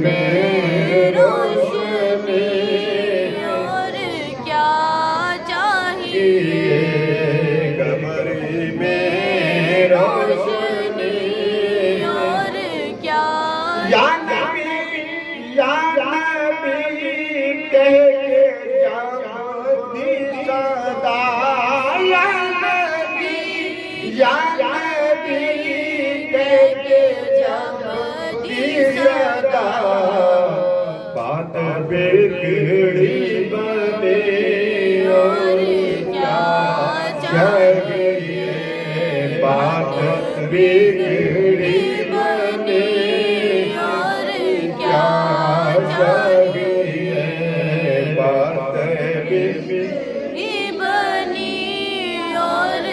میں روشنی اور کیا چاہیے قبر میں روشنی اور کیا یا نبی کہہ کے جاتی صدا یا نبی کہہ کے جاتی صدا بات بگڑی بنے اور کیا چاہیے بات بگڑی بنے اور کیا چاہیے بات بگڑی بنی اور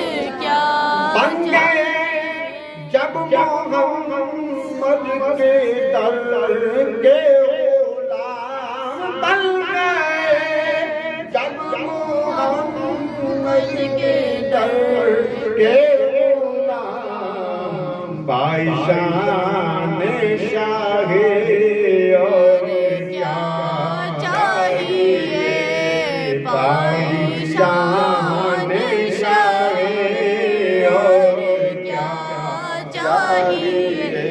کیا بن گئے جب محمد کے در کے غلام بن گئے جب محمد کے در کے غلام بھائی شان شاہ اور کیا چاہیے بھائی شان شاہ اور کیا چاہیے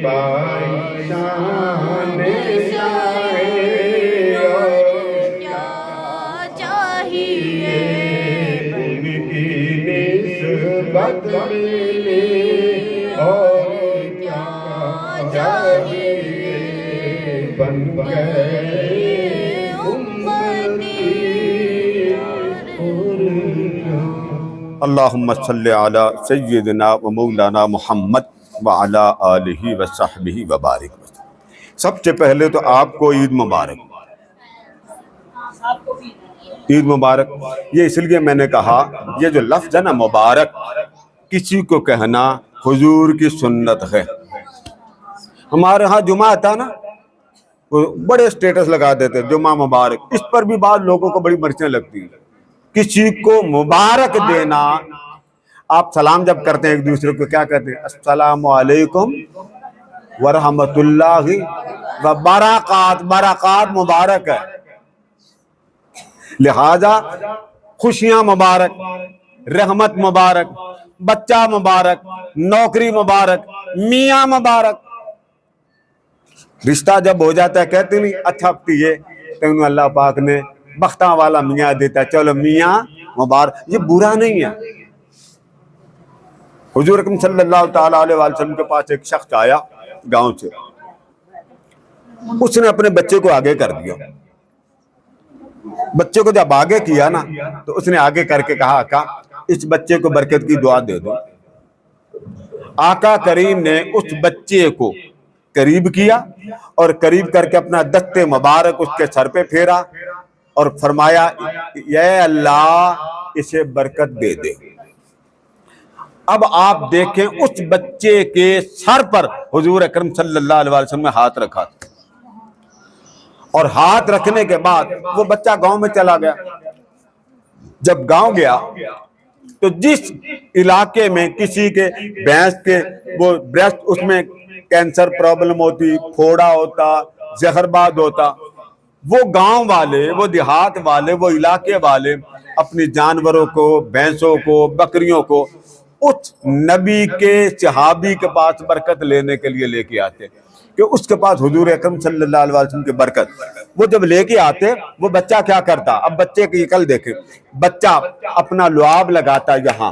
بھائی شان شاہ اور کیا چاہیے ان کی نسبت ملی اور کیا چاہیے بن گئے اللہم صلی علی سیدنا و مولانا محمد وعلی آلہ وصحبہ وبارک وسلم۔ سب سے پہلے تو آپ کو عید مبارک۔ عید مبارک یہ اس لیے میں نے کہا یہ جو لفظ ہے نا مبارک کسی کو کہنا حضور کی سنت ہے۔ ہمارے ہاں جمعہ آتا نا وہ بڑے اسٹیٹس لگا دیتے جمعہ مبارک، اس پر بھی بعض لوگوں کو بڑی مرچیں لگتی ہیں۔ کسی کو مبارک دینا، آپ سلام جب کرتے ہیں ایک دوسرے کو کیا کہتے ہیں؟ السلام علیکم ورحمۃ اللہ وبرکاتہ، برکات مبارک ہے۔ لہذا خوشیاں مبارک، رحمت مبارک، بچہ مبارک، نوکری مبارک، میاں مبارک۔ رشتہ جب ہو جاتا ہے کہتے نہیں اچھا یہ تینوں اللہ پاک نے بختاں والا میاں دیتا ہے، چلو میاں مبارک، یہ برا نہیں ہے۔ حضور اکرم صلی اللہ تعالیٰ علیہ وسلم کے پاس ایک شخص آیا گاؤں سے، اس نے اپنے بچے کو آگے کر دیا۔ بچے کو جب آگے کیا نا تو اس نے آگے کر کے کہا آقا اس بچے کو برکت کی دعا دے دو۔ آقا کریم نے اس بچے کو قریب کیا اور قریب کر کے اپنا دست مبارک اس کے سر پہ پھیرا اور فرمایا اے اللہ اسے برکت دے دے۔ اب آپ دیکھیں اس بچے کے سر پر حضور اکرم صلی اللہ علیہ وسلم نے ہاتھ رکھا اور ہاتھ رکھنے کے بعد وہ بچہ گاؤں میں چلا گیا۔ جب گاؤں گیا تو جس علاقے میں کسی کے بھینس کے وہ بریسٹ اس میں کینسر پرابلم ہوتی، پھوڑا ہوتا، زہرباد ہوتا، وہ گاؤں والے، وہ دیہات والے، وہ علاقے والے اپنی جانوروں کو، بھینسوں کو، بکریوں کو اس نبی کے صحابی کے پاس برکت لینے کے لیے لے کے آتے کہ اس کے پاس حضور اکرم صلی اللہ علیہ وسلم کی برکت۔ وہ جب لے کے آتے وہ بچہ کیا کرتا؟ اب بچے کی عقل دیکھیں، بچہ اپنا لعاب لگاتا یہاں،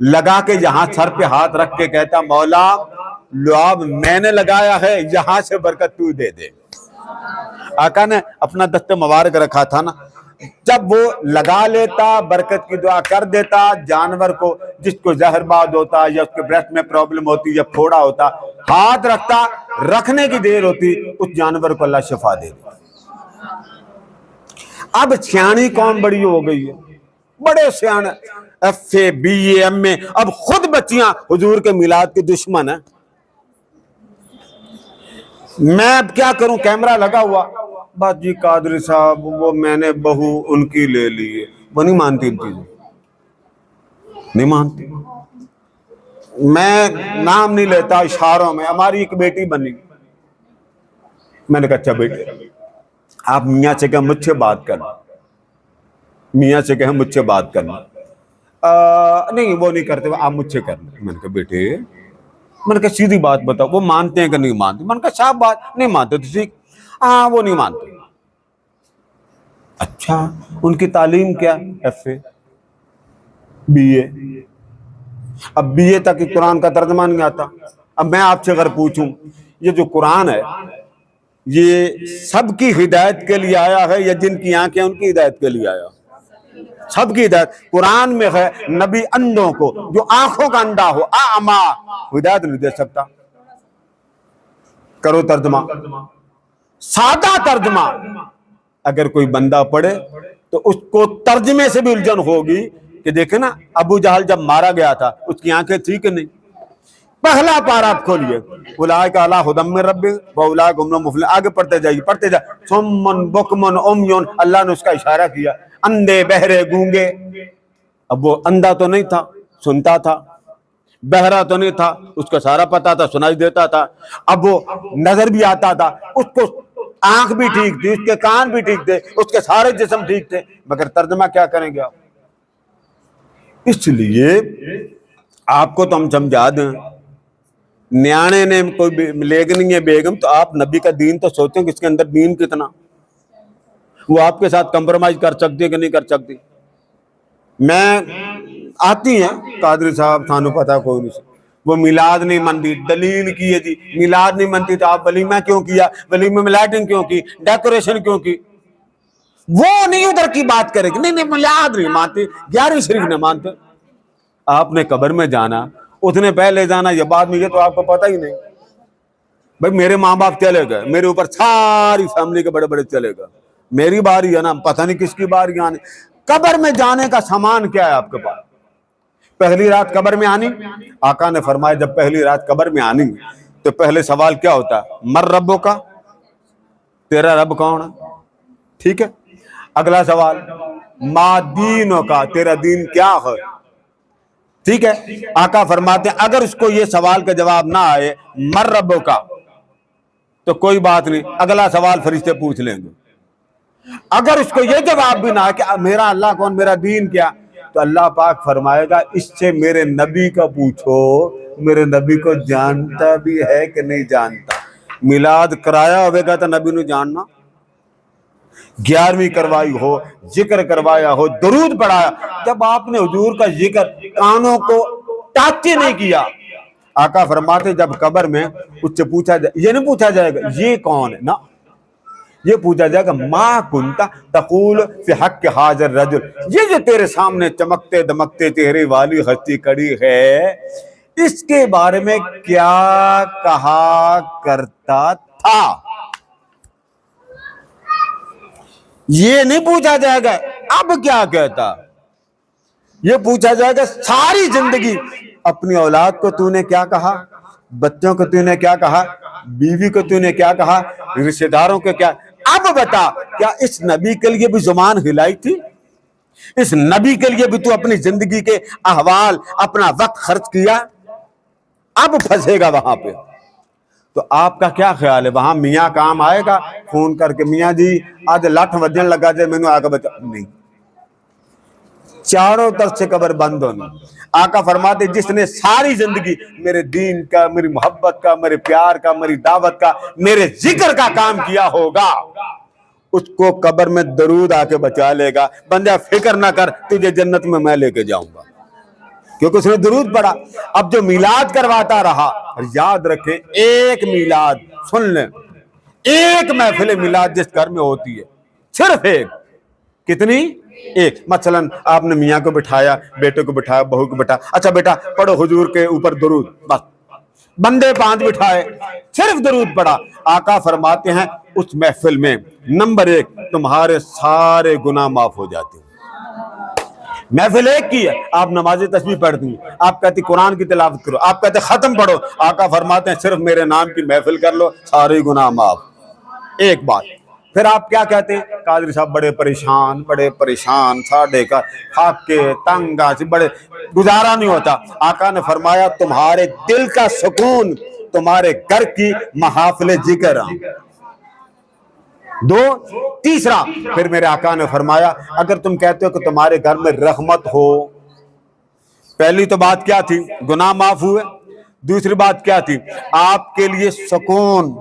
لگا کے یہاں سر پہ ہاتھ رکھ کے کہتا مولا لعاب میں نے لگایا ہے، یہاں سے برکت تو دے دے۔ آقا نے اپنا دست مبارک رکھا تھا نا، جب وہ لگا لیتا برکت کی دعا کر دیتا، جانور کو جس کو زہرباد ہوتا یا اس کے بریسٹ میں پرابلم ہوتی یا پھوڑا ہوتا ہاتھ رکھتا، رکھنے کی دیر ہوتی اس جانور کو اللہ شفا دے دیتا۔ اب سیانی قوم بڑی ہو گئی ہے، بڑے سیانے F A B A M A, اب خود بچیاں حضور کے میلاد کے دشمن ہیں۔ میں اب کیا کروں، کیمرہ لگا ہوا، بات جی قادری صاحب وہ میں نے بہو ان کی لے لی ہے، وہ نہیں مانتی ان چیزیں، نہیں مانتی۔ میں نام نہیں لیتا اشاروں میں، ہماری ایک بیٹی بنی، میں نے کہا اچھا بیٹے آپ میاں سے کہیں مجھ سے بات کرنا، میاں سے کہیں مجھ سے بات کرنا، نہیں وہ نہیں کرتے، آپ مجھ سے کرنا۔ میں نے کہا بیٹے، میں نے کہا سیدھی بات بتاؤ وہ مانتے ہیں کہ نہیں مانتے؟ میں نے کہا صاحب بات نہیں مانتے تو ٹھیک، ہاں وہ نہیں مانتے۔ اچھا ان کی تعلیم کیا؟ ایف اے، بی اے۔ اب بی اے تک قرآن کا ترجمہ نہیں آتا۔ اب میں آپ سے اگر پوچھوں یہ جو قرآن ہے یہ سب کی ہدایت کے لیے آیا ہے یا جن کی آنکھیں ان کی ہدایت کے لیے آیا؟ سب کی ہدایت۔ قرآن میں ہے نبی اندھوں کو، جو آنکھوں کا اندھا ہو اعمى ہدایت نہیں دے سکتا۔ کرو ترجمہ، سادہ ترجمہ اگر کوئی بندہ پڑھے تو اس کو ترجمے سے بھی الجھن ہوگی کہ دیکھیں نا ابو جہل جب مارا گیا تھا اس کی آنکھیں تھی کہ نہیں؟ پہلا پارہ آپ کھولیے، اولئک علی ھدی من ربہم واولئک ھم المفلحون، آگے پڑھتے جائیے پڑھتے جائیے، صم بکم عمی، اللہ نے اس کا اشارہ کیا، اندھے بہرے گونگے۔ اب وہ اندھا تو نہیں تھا، سنتا تھا، بہرا تو نہیں تھا، اس کا سارا پتا تھا، سنائی دیتا تھا، اب وہ نظر بھی آتا تھا، اس کو آنکھ بھی ٹھیک تھی، اس کے کان بھی ٹھیک تھے، اس کے سارے جسم ٹھیک تھے، مگر ترجمہ کیا کریں گے آپ؟ اس لیے آپ کو تو ہم سمجھا دیں، نیانے نے کوئی لیگنی ہے بیگم تو آپ نبی کا دین تو سوچیں کہ اس کے اندر دین کتنا، وہ آپ کے ساتھ کمپرومائز کر سکتی ہے کہ نہیں کر سکتی؟ میں آتی ہیں قادری صاحب سانو پتا کوئی نہیں، وہ میلاد نہیں منتی، دلیل کی ہے جی میلاد نہیں منتی تو آپ ولیمہ کیوں کیا، ولیمہ میں لائٹنگ کیوں کی، ڈیکوریشن کیوں کی؟ وہ نہیں ادھر کی بات کرے گی، نہیں میلاد نہیں مانتے، 11 شریف نہیں مانتے۔ آپ نے قبر میں جانا، اتنے پہلے جانا یا بعد میں، یہ تو آپ کو پتہ ہی نہیں۔ بھائی میرے ماں باپ چلے گئے، میرے اوپر ساری فیملی کے بڑے بڑے چلے گئے، میری باری ہے نا، پتہ نہیں کس کی باری آنے۔ قبر میں جانے کا سامان کیا ہے آپ کے پاس؟ پہلی رات قبر میں آنی، آقا نے فرمایا جب پہلی رات قبر میں آنی تو پہلے سوال کیا ہوتا ہے؟ مر ربو کا، تیرا رب کون ہے؟ ٹھیک ہے۔ اگلا سوال ما دینوں کا، تیرا دین کیا ہے؟ ٹھیک ہے۔ آقا فرماتے ہیں اگر اس کو یہ سوال کا جواب نہ آئے مر ربو کا تو کوئی بات نہیں، اگلا سوال فرشتے پوچھ لیں گے۔ اگر اس کو یہ جواب بھی نہ آئے کہ میرا اللہ کون، میرا دین کیا، تو اللہ پاک فرمائے گا اس سے میرے نبی کا پوچھو، میرے نبی کو جانتا بھی ہے کہ نہیں جانتا۔ میلاد کرایا ہوئے گا تو نبی نے جاننا، 11ویں کروائی ہو، ذکر کروایا ہو، درود پڑھایا، جب آپ نے حضور کا ذکر کانوں کو ٹچ نہیں کیا، آقا فرماتے جب قبر میں اس سے پوچھا جائے، یہ نہیں پوچھا جائے گا یہ کون ہے، نا یہ پوچھا جائے گا ما کنتا تقول فی حق حاضر رجل، یہ جو تیرے سامنے چمکتے دمکتے چہرے والی ہستی کڑی ہے اس کے بارے میں کیا کہا کرتا تھا؟ یہ نہیں پوچھا جائے گا اب کیا کہتا، یہ پوچھا جائے گا ساری زندگی اپنی اولاد کو تو نے کیا کہا، بچوں کو تو نے کیا کہا، بیوی کو تو نے کیا کہا، رشتہ داروں کو کیا، اب بتا کیا اس نبی کے لیے بھی زبان ہلائی تھی؟ اس نبی کے لیے بھی تو اپنی زندگی کے احوال اپنا وقت خرچ کیا؟ اب پھنسے گا وہاں پہ۔ تو آپ کا کیا خیال ہے وہاں میاں کام آئے گا فون کر کے میاں جی آج لٹھ وجن لگا جائے میں نے آگے بچا نہیں، چاروں طرف سے قبر بند ہونی۔ آقا فرماتے جس نے ساری زندگی میرے دین کا، میری محبت کا، میرے پیار کا، میری دعوت کا، میرے ذکر کا کام کیا ہوگا اس کو قبر میں درود آ کے بچا لے گا، بندہ فکر نہ کر تجھے جنت میں لے کے جاؤں گا، کیونکہ اس نے درود پڑھا۔ اب جو میلاد کرواتا رہا، یاد رکھیں ایک میلاد، سن لیں، ایک محفل میلاد جس گھر میں ہوتی ہے صرف ایک، کتنی؟ ایک۔ مثلا آپ نے میاں کو بٹھایا، بیٹے کو بٹھایا، بہو کو بٹھایا، اچھا بیٹا پڑھو حضور کے اوپر درود، بس بندے 5 بٹھائے صرف درود پڑھا۔ آقا فرماتے ہیں اس محفل میں نمبر 1 تمہارے سارے گناہ معاف ہو جاتے ہیں۔ محفل ایک کی ہے، آپ نماز تسبیح پڑھتی ہیں، آپ کہتے قرآن کی تلاوت کرو، آپ کہتے ختم پڑھو، آقا فرماتے ہیں صرف میرے نام کی محفل کر لو سارے گناہ معاف۔ ایک بات۔ پھر آپ کیا کہتے ہیں؟ قادری صاحب بڑے پریشان ساڑھے کا کھاک کے تنگا سے بڑے گزارا نہیں ہوتا. آقا نے فرمایا تمہارے دل کا سکون تمہارے گھر کی محافل ذکر. دو. تیسرا پھر میرے آقا نے فرمایا اگر تم کہتے ہو کہ تمہارے گھر میں رحمت ہو، پہلی تو بات کیا تھی؟ گناہ معاف ہوئے. دوسری بات کیا تھی؟ آپ کے لیے سکون،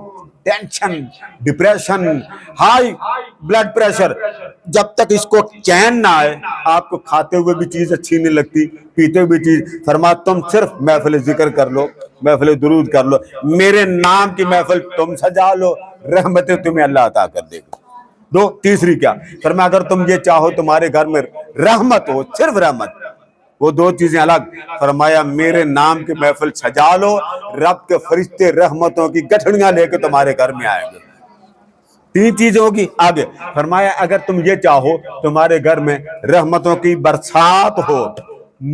tension, depression, high blood pressure, جب تک اس کو چین نہ آئے آپ کو کھاتے ہوئے بھی چیز اچھی نہیں لگتی، پیتے ہوئے بھی چیز. فرما تم صرف محفل ذکر کر لو، محفل درود کر لو، میرے نام کی محفل تم سجا لو، رحمتیں تمہیں اللہ عطا کر دے گا. دو. تیسری کیا؟ فرما اگر تم یہ چاہو تمہارے گھر میں رحمت ہو، صرف رحمت، وہ دو چیزیں الگ. فرمایا میرے نام کی محفل سجا لو، رب کے فرشتے رحمتوں کی گٹھڑیاں لے کے تمہارے گھر میں آئیں گے. تین چیزیں ہوگی. آگے فرمایا اگر تم یہ چاہو تمہارے گھر میں رحمتوں کی برسات ہو،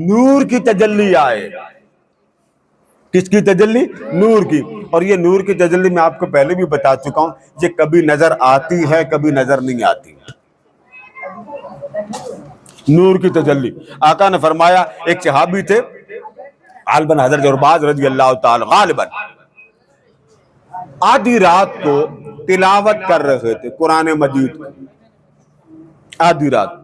نور کی تجلی آئے. کس کی تجلی؟ نور کی. اور یہ نور کی تجلی میں آپ کو پہلے بھی بتا چکا ہوں، یہ کبھی نظر آتی ہے کبھی نظر نہیں آتی. نور کی تجلی. آقا نے فرمایا ایک صحابی تھے غالباً حضرت عرباز رضی اللہ تعالی غالباً آدھی رات کو تلاوت کر رہے تھے قرآن مجید کو. آدھی رات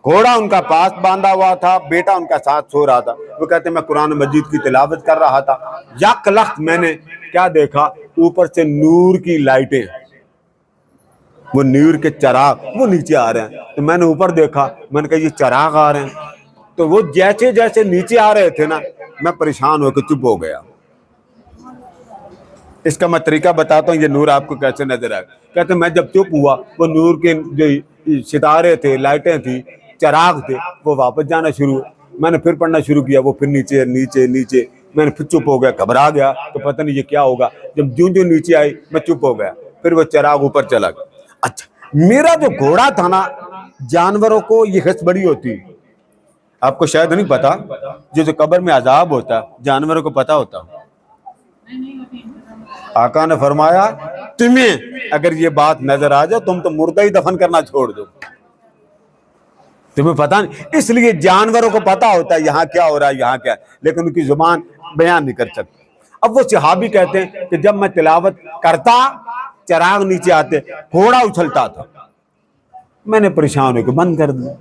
گھوڑا ان کا پاس باندھا ہوا تھا، بیٹا ان کا ساتھ سو رہا تھا. وہ کہتے ہیں میں قرآن مجید کی تلاوت کر رہا تھا، یک لخت میں نے کیا دیکھا؟ اوپر سے نور کی لائٹیں، وہ نور کے چراغ وہ نیچے آ رہے ہیں. تو میں نے اوپر دیکھا، میں نے کہا یہ چراغ آ رہے ہیں. تو وہ جیسے جیسے نیچے آ رہے تھے نا، میں پریشان ہو کے چپ ہو گیا. اس کا میں طریقہ بتاتا ہوں یہ نور آپ کو کیسے نظر آئے. کہتے ہیں میں جب چپ ہوا، وہ نور کے جو ستارے تھے، لائٹیں تھی، چراغ تھے، وہ واپس جانا شروع. میں نے پھر پڑھنا شروع کیا، وہ پھر نیچے نیچے نیچے. میں نے پھر چپ ہو گیا، گھبرا گیا تو پتہ نہیں یہ کیا ہوگا. جب جو نیچے آئی میں چپ ہو گیا، پھر وہ چراغ اوپر چلا گیا. اچھا میرا جو گھوڑا تھا نا، جانوروں کو یہ حس بڑی ہوتی، آپ کو شاید نہیں پتا، جو قبر میں عذاب ہوتا ہے جانوروں کو پتا ہوتا. آقا نے فرمایا تمہیں اگر یہ بات نظر آ جائے تم تو مردہ ہی دفن کرنا چھوڑ دو، تمہیں پتا نہیں. اس لیے جانوروں کو پتا ہوتا ہے یہاں کیا ہو رہا ہے، یہاں کیا ہے، لیکن ان کی زبان بیان نہیں کر سکتی. اب وہ صحابی کہتے ہیں کہ جب میں تلاوت کرتا چراغ نیچے آتے، گھوڑا اچھلتا تھا. میں نے پریشان ہو کے بند کر دیا،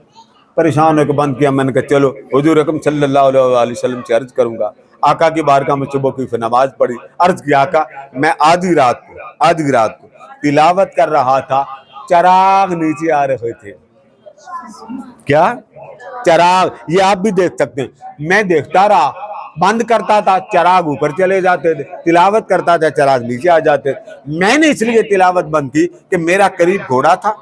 پریشان ہو کے بند کیا. میں نے کہا چلو حضور اکرم صلی اللہ علیہ وسلم سے عرض کروں گا. آقا کی بارگاہ میں صبح کی نماز پڑھی، عرض کیا آقا میں آدھی رات کو تلاوت کر رہا تھا، چراغ نیچے آ رہے تھے. کیا چراغ؟ یہ آپ بھی دیکھ سکتے ہیں. میں دیکھتا رہا، بند کرتا تھا چراغ اوپر چلے جاتے تھے، تلاوت کرتا تھا چراغ نیچے آ جاتے. میں نے اس لیے تلاوت بند کی کہ میرا قریب گھوڑا تھا،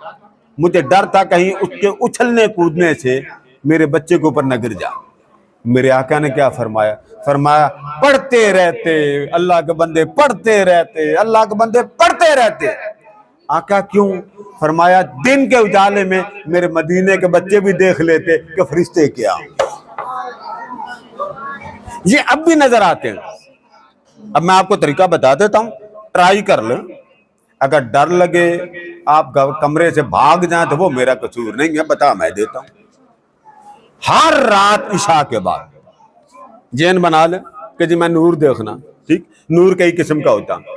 مجھے ڈر تھا کہیں اس کے اچھلنے کودنے سے میرے بچے کے اوپر نہ گر جا. میرے آقا نے کیا فرمایا؟ فرمایا پڑھتے رہتے اللہ کے بندے، پڑھتے رہتے اللہ کے بندے، پڑھتے رہتے. آقا کیوں؟ فرمایا دن کے اجالے میں میرے مدینے کے بچے بھی دیکھ لیتے کہ فرشتے کیا. یہ اب بھی نظر آتے ہیں. اب میں آپ کو طریقہ بتا دیتا ہوں، ٹرائی کر لیں. اگر ڈر لگے آپ کمرے سے بھاگ جائیں تو وہ میرا قصور نہیں ہے، بتا میں دیتا ہوں. ہر رات عشاء کے بعد جین بنا لیں کہ جی میں نور دیکھنا. ٹھیک، نور کئی قسم کا ہوتا ہے.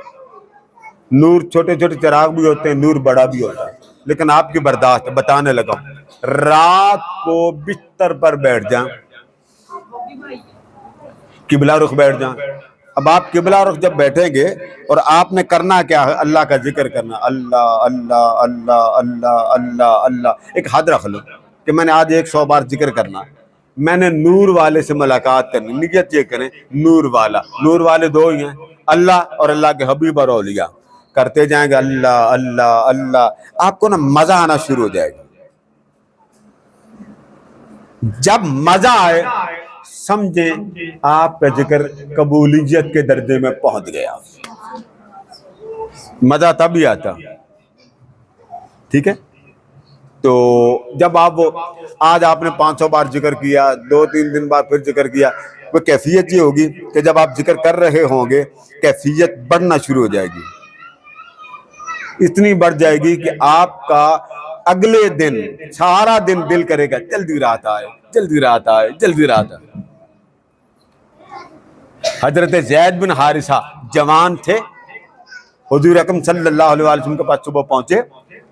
نور چھوٹے چھوٹے چراغ بھی ہوتے ہیں، نور بڑا بھی ہوتا ہے. لیکن آپ کی برداشت بتانے لگا ہوں، رات کو بستر پر بیٹھ جائیں، قبلہ رخ بیٹھ جائیں. اب آپ قبلہ رخ جب بیٹھیں گے اور آپ نے کرنا کیا ہے؟ اللہ کا ذکر کرنا. اللہ اللہ اللہ اللہ اللہ اللہ. ایک حد رکھ لو کہ میں نے آج 100 بار ذکر کرنا. میں نے نور والے سے ملاقات کرنی. نیت یہ کریں نور والا. نور والے دو ہی ہیں، اللہ اور اللہ کے حبیب اور اولیاء. کرتے جائیں گے اللہ اللہ اللہ، آپ کو نا مزہ آنا شروع ہو جائے گا. جب مزہ آئے سمجھیں آپ کا ذکر قبولیت کے درجے میں پہنچ گیا. مزہ تب ہی آتا. ٹھیک ہے، تو جب آپ آج آپ نے 500 بار ذکر کیا، 2-3 دن بعد پھر ذکر کیا، وہ کیفیت یہ ہوگی کہ جب آپ ذکر کر رہے ہوں گے کیفیت بڑھنا شروع ہو جائے گی. اتنی بڑھ جائے گی کہ آپ کا اگلے دن سارا دن دل کرے گا جلدی رات آئے، جلدی رات آئے، جلدی رات آئے۔ حضرت زید بن حارثہ جوان تھے، حضور اکرم صلی اللہ علیہ وسلم کے پاس صبح پہنچے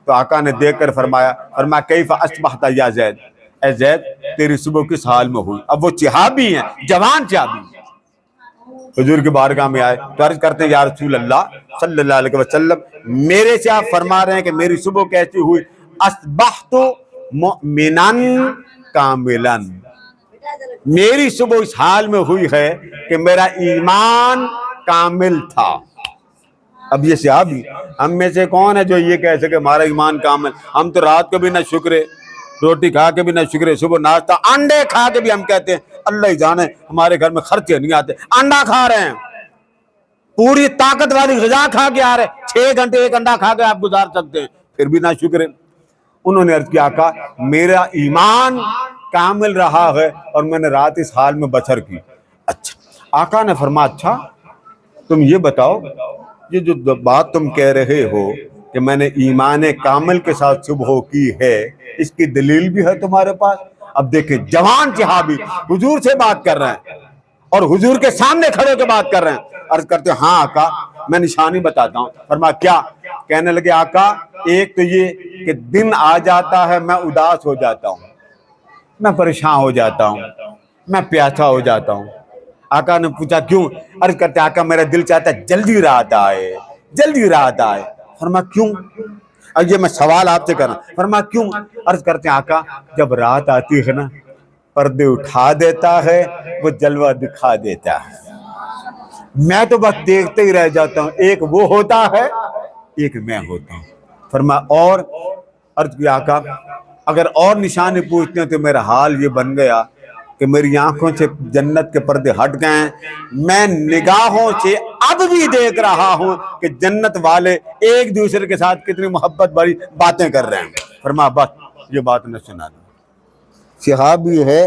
تو آقا نے دیکھ کر فرمایا کیف اصبحت یا زید، اے زید تیری صبح کس حال میں ہوئی؟ اب وہ صحابی ہیں، جوان صحابی ہیں، حضور کی بارگاہ میں آئے تو عرض کرتے ہیں یا رسول اللہ صلی اللہ علیہ وسلم، میرے سے آپ فرما رہے ہیں کہ میری صبح کیسی ہوئی؟ اصبحت مؤمنا کاملا، میری صبح اس حال میں ہوئی ہے کہ میرا ایمان کامل تھا۔ اب یہ صحابی، ہم میں سے کون ہے جو یہ کہہ سکے ہمارا ایمان کامل؟ ہم تو رات کو بھی نہ شکرے، روٹی کھا کے بھی نہ شکرے، صبح ناشتہ انڈے کھا کے بھی ہم کہتے ہیں اللہ ہی جانے ہمارے گھر میں خرچے نہیں آتے، انڈا کھا رہے ہیں، پوری طاقت والی غذا کھا کے آ رہے ہیں، 6 گھنٹے ایک انڈا کھا کے آپ گزار سکتے ہیں، پھر بھی نہ شکرے۔ انہوں نے عرض کیا آقا میرا ایمان کامل رہا ہے اور میں نے رات اس حال میں بسر کی۔ اچھا، آقا نے فرمایا اچھا تم یہ بتاؤ، یہ جو بات تم کہہ رہے ہو کہ میں نے ایمان کامل کے ساتھ صبح کی ہے، اس کی دلیل بھی ہے تمہارے پاس؟ اب دیکھیں جوان صحابی حضور سے بات کر رہے ہیں اور حضور کے سامنے کھڑے ہو کے بات کر رہے ہیں، عرض کرتے ہیں ہاں آقا میں نشانی بتاتا ہوں۔ فرمایا کیا؟ کہنے لگے آقا ایک تو یہ کہ دن آ جاتا ہے میں اداس ہو جاتا ہوں، میں پریشان ہو جاتا ہوں، میں پیاسا ہو جاتا ہوں۔ آقا نے پوچھا کیوں؟ عرض کرتے آقا میرا دل چاہتا ہے جلدی رات آئے، جلدی رات آئے۔ فرمایا کیوں؟ اور یہ میں سوال آپ سے کر رہا ہوں۔ فرمایا کیوں؟ عرض کرتے ہیں آقا جب رات آتی ہے نا پردے اٹھا دیتا ہے، وہ جلوہ دکھا دیتا ہے، میں تو بس دیکھتے ہی رہ جاتا ہوں، ایک وہ ہوتا ہے ایک میں ہوتا ہوں۔ فرمایا اور؟ عرض کیا آقا اگر اور نشانی پوچھتے ہیں تو میرا حال یہ بن گیا کہ میری آنکھوں سے جنت کے پردے ہٹ گئے ہیں، میں نگاہوں سے اب بھی دیکھ رہا ہوں کہ جنت والے ایک دوسرے کے ساتھ کتنی محبت بڑی باتیں کر رہے ہیں۔ فرمایا بس یہ بات نہ سنا دو۔ صحابی ہے،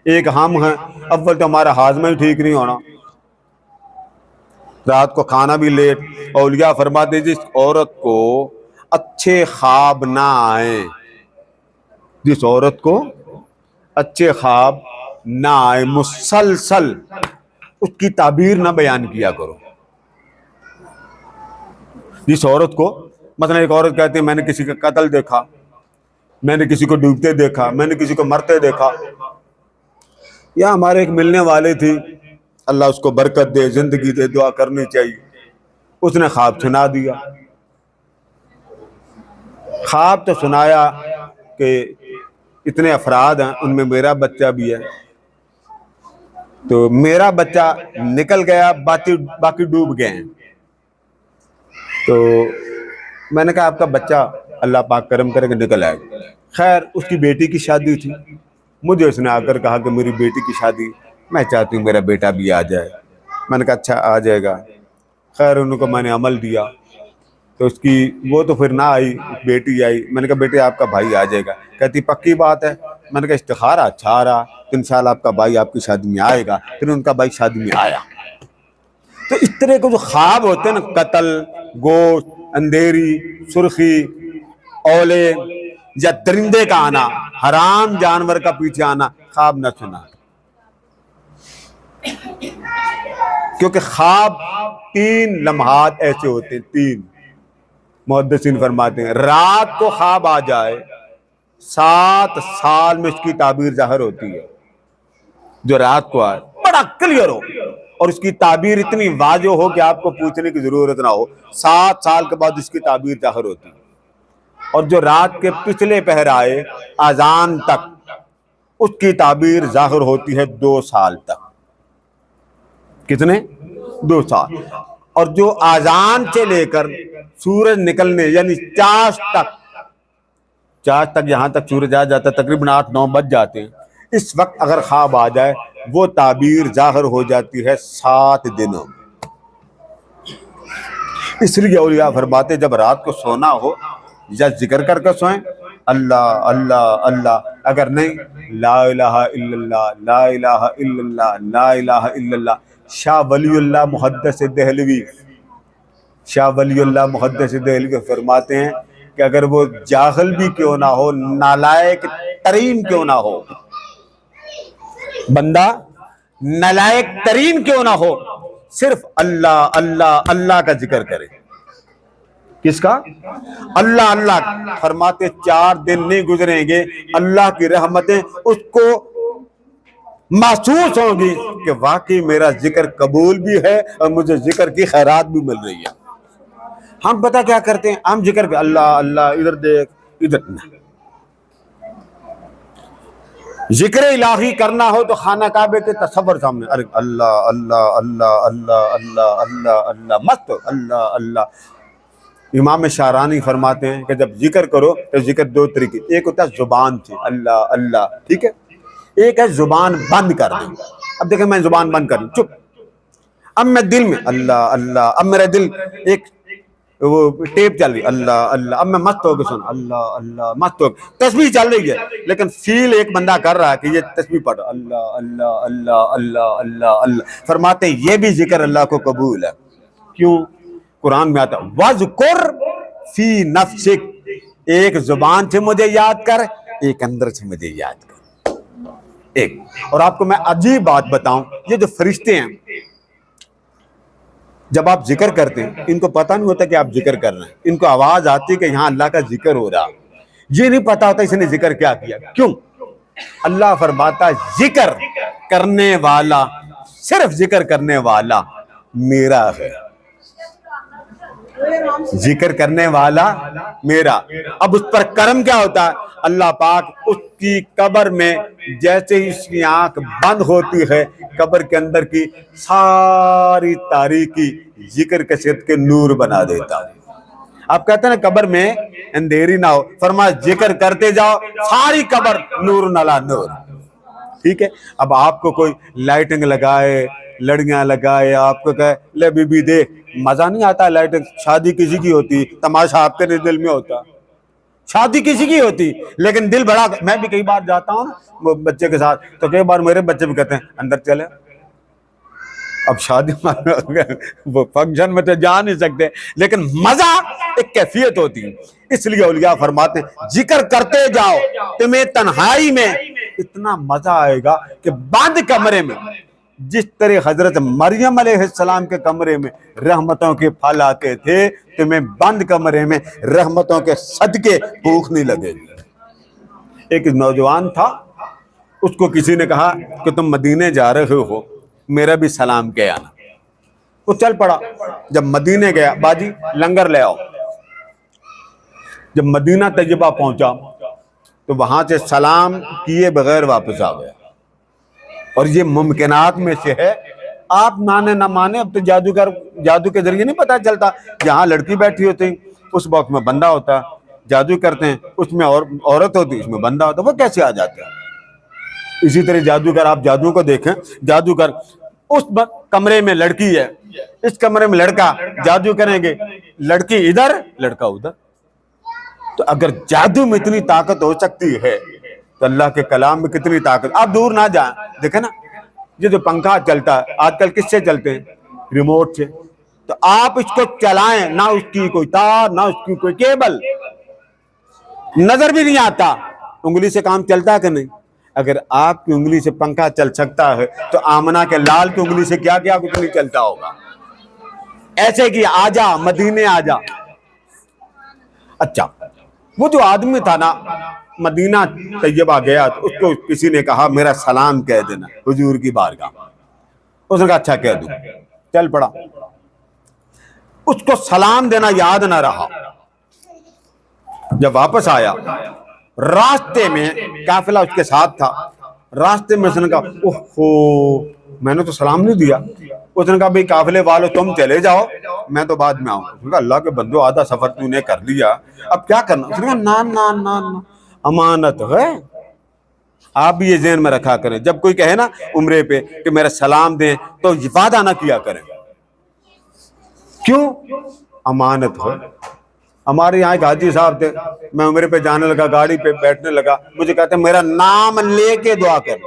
ایک ہم ہیں، اول تو ہمارا ہاضمہ ہی ٹھیک نہیں ہونا، رات کو کھانا بھی لیٹ۔ اولیاء فرماتے جس عورت کو اچھے خواب نہ آئیں، جس عورت کو اچھے خواب نہ آئے مسلسل اس کی تعبیر نہ بیان کیا کرو۔ جس عورت کو مثلا ایک عورت کہتی ہے میں نے کسی کا قتل دیکھا، میں نے کسی کو ڈوبتے دیکھا، میں نے کسی کو مرتے دیکھا، یا ہمارے ایک ملنے والے تھی اللہ اس کو برکت دے، زندگی دے، دعا کرنی چاہیے، اس نے خواب سنا دیا۔ خواب تو سنایا کہ اتنے افراد ہیں ان میں میرا بچہ بھی ہے، تو میرا بچہ نکل گیا، باقی ڈوب گئے ہیں۔ تو میں نے کہا آپ کا بچہ اللہ پاک کرم کرے کہ نکل آئے گا۔ خیر اس کی بیٹی کی شادی تھی، مجھے اس نے آ کر کہا کہ میری بیٹی کی شادی میں چاہتی ہوں میرا بیٹا بھی آ جائے۔ میں نے کہا اچھا آ جائے گا۔ خیر ان کو میں نے عمل دیا تو اس کی وہ تو پھر نہ آئی، بیٹی آئی۔ میں نے کہا بیٹے آپ کا بھائی آ جائے گا، کہتی پکی بات ہے۔ میں نے کہا استخارہ اچھا آ رہا، تو انشاءاللہ آپ کا بھائی آپ کی شادی میں آئے گا۔ پھر ان کا بھائی شادی میں آیا۔ تو اس طرح کے جو خواب ہوتے ہیں نا، قتل، گوشت، اندھیری، سرخی، اولے یا درندے کا آنا، حرام جانور کا پیچھے آنا، خواب نہ سنا، کیونکہ خواب 3 لمحات ایسے ہوتے ہیں، 3 محدثین فرماتے ہیں رات کو خواب آ جائے 7 سال میں اس کی تعبیر ظاہر ہوتی ہے۔ جو رات کو آئے بڑا کلیئر ہو اور اس کی تعبیر اتنی واضح ہو کہ آپ کو پوچھنے کی ضرورت نہ ہو، 7 سال کے بعد اس کی تعبیر ظاہر ہوتی ہے۔ اور جو رات کے پچھلے پہر آئے اذان تک، اس کی تعبیر ظاہر ہوتی ہے 2 سال تک۔ کتنے؟ 2 سال۔ اور جو اذان سے لے کر سورج نکلنے یعنی چاش تک یہاں تک سورج آ جاتا ہے، تقریباً 8-9 بج جاتے ہیں، اس وقت اگر خواب آ جائے وہ تعبیر ظاہر ہو جاتی ہے 7 دنوں۔ اس لیے اولیاء فرماتے جب رات کو سونا ہو یا ذکر کر کے سوئیں، اللہ اللہ اللہ، اگر نہیں لا الہ الا اللہ، لا الہ الا اللہ، لا الہ الا اللہ۔ شاہ ولی اللہ محدث دہلوی شاہ ولی اللہ محدث دہلوی فرماتے ہیں کہ اگر وہ جاہل بھی کیوں نہ ہو، نالائق ترین کیوں نہ ہو، بندہ نالائق ترین کیوں نہ ہو، صرف اللہ اللہ اللہ کا ذکر کرے۔ کس کا؟ اللہ اللہ۔ فرماتے 4 دن نہیں گزریں گے اللہ کی رحمتیں اس کو محسوس ہوں گی کہ واقعی میرا ذکر قبول بھی ہے اور مجھے ذکر کی خیرات بھی مل رہی ہے۔ ہم پتہ کیا کرتے ہیں؟ ہم ذکر پہ اللہ اللہ، ادھر دیکھ ادھر نہ۔ ذکر الہی کرنا ہو تو خانہ کعبے کے تصور سامنے، ارے اللہ اللہ اللہ اللہ اللہ اللہ اللہ، مست اللہ اللہ۔ امام شارانی فرماتے ہیں کہ جب ذکر کرو تو ذکر 2 طریقے، ایک ہوتا ہے زبان سے اللہ اللہ، ٹھیک ہے، ایک ہے زبان بند کر دیں۔ اب دیکھیں میں زبان بند کر لوں، چپ، اب میں دل میں اللہ اللہ، اب میرا دل ایک وہ ٹیپ چل رہی اللہ اللہ، اب میں مست ہو کے سن اللہ اللہ، مست ہو کے تسبیح چل رہی ہے، لیکن فیل ایک بندہ کر رہا ہے کہ یہ تسبیح پڑھ رہا اللہ اللہ اللہ اللہ اللہ اللہ۔ فرماتے ہیں یہ بھی ذکر اللہ کو قبول ہے۔ کیوں؟ قرآن میں آتا وَذْكُرْ فِي نَفْسِكَ، ایک زبان سے مجھے یاد کر، ایک اندر سے مجھے یاد کر۔ ایک اور آپ کو میں عجیب بات بتاؤں، یہ جو فرشتے ہیں جب آپ ذکر کرتے ہیں ان کو پتہ نہیں ہوتا کہ آپ ذکر کر رہے ہیں، ان کو آواز آتی ہے کہ یہاں اللہ کا ذکر ہو رہا، یہ نہیں پتا ہوتا اس نے ذکر کیا کیا۔ کیوں؟ اللہ فرماتا ذکر کرنے والا، صرف ذکر کرنے والا میرا ہے، ذکر کرنے والا میرا۔ اب اس پر کرم کیا ہوتا ہے؟ اللہ پاک اس کی قبر میں جیسے ہی اس کی آنکھ بند ہوتی ہے، قبر کے اندر کی ساری تاریکی ذکر کے صدقے نور بنا دیتا ہے۔ آپ کہتے ہیں نا قبر میں اندھیری نہ ہو، فرمایا ذکر کرتے جاؤ ساری قبر نور نلا نور، ٹھیک ہے۔ اب آپ کو کوئی لائٹنگ لگائے، لڑیاں لگائے، آپ کو کہے لے بی بی دیکھ، مزہ نہیں آتا لائٹنگ۔ شادی کسی کی ہوتی، تماشا آپ کے دل میں ہوتا، شادی کسی کی ہوتی، لیکن دل بڑا۔ میں بھی کئی بار جاتا ہوں نا بچے کے ساتھ، تو کئی بار میرے بچے بھی کہتے ہیں اندر چلے، اب شادی وہ فنکشن میں تو جا نہیں سکتے، لیکن مزہ ایک کیفیت ہوتی ہے۔ اس لیے اولیاء فرماتے ہیں ذکر کرتے جاؤ، تمہیں تنہائی میں اتنا مزہ آئے گا کہ بند کمرے میں، جس طرح حضرت مریم علیہ السلام کے کمرے میں رحمتوں کے پھل آتے تھے، تمہیں بند کمرے میں رحمتوں کے صدقے بھوک نہیں لگے گی۔ ایک نوجوان تھا، اس کو کسی نے کہا کہ تم مدینے جا رہے ہو، میرا بھی سلام کہہ آنا۔ وہ چل پڑا، جب مدینے گیا، باجی لنگر لے آؤ۔ جب مدینہ طیبہ پہنچا تو وہاں سے سلام کیے بغیر واپس آ گیا۔ اور یہ ممکنات میں سے ہے، آپ مانے نہ مانے، اب تو جادوگر جادو کے ذریعے نہیں پتا چلتا، جہاں لڑکی بیٹھی ہوتی اس باکس میں بندہ ہوتا، جادو کرتے ہیں اس میں عورت ہوتی، اس میں بندہ ہوتا، وہ کیسے آ جاتا ہے؟ اسی طرح جادوگر، آپ جادو کو دیکھیں، جادوگر اس کمرے میں لڑکی ہے، اس کمرے میں لڑکا، جادو کریں گے، لڑکی ادھر لڑکا ادھر۔ تو اگر جادو میں اتنی طاقت ہو سکتی ہے تو اللہ کے کلام میں کتنی طاقت۔ آپ دور نہ جائیں، دیکھیں نا یہ جو پنکھا چلتا ہے آج کل کس سے چلتے ہیں؟ ریموٹ سے۔ تو آپ اس کو چلائیں، نہ اس کی کوئی تار، نہ اس کی کوئی کیبل، نظر بھی نہیں آتا، انگلی سے کام چلتا ہے کہ نہیں؟ اگر آپ کی انگلی سے پنکھا چل سکتا ہے تو آمنہ کے لال کی انگلی سے کیا کیا کچھ نہیں چلتا ہوگا۔ ایسے کہ آجا مدینے آجا۔ اچھا، وہ جو آدمی تھا نا مدینہ طیبہ گیا تو اس کو کسی نے کہا میرا سلام کہہ دینا حضور کی بارگاہ۔ اس نے کہا اچھا کہہ دوں، چل پڑا۔ اس کو سلام دینا یاد نہ رہا۔ جب واپس آیا، راستے میں قافلہ اس کے ساتھ تھا، راستے میں اس نے کہا اوہو میں نے تو سلام نہیں دیا۔ اس نے کہا بھئی قافلے والو تم چلے جاؤ، میں تو بعد میں آؤں۔ اس نے کہا اللہ کے بندو آدھا سفر تو نے کر لیا، اب کیا کرنا؟ اس نے کہا نا نا نا نا، امانت ہے۔ آپ بھی یہ ذہن میں رکھا کریں، جب کوئی کہے نا عمرے پہ کہ میرا سلام دیں تو وعدہ نہ کیا کریں۔ کیوں؟ امانت ہے۔ ہمارے یہاں ایک حاجی صاحب تھے، میں عمرے پہ جانے لگا، گاڑی پہ بیٹھنے لگا، مجھے کہتے ہیں میرا نام لے کے دعا کر۔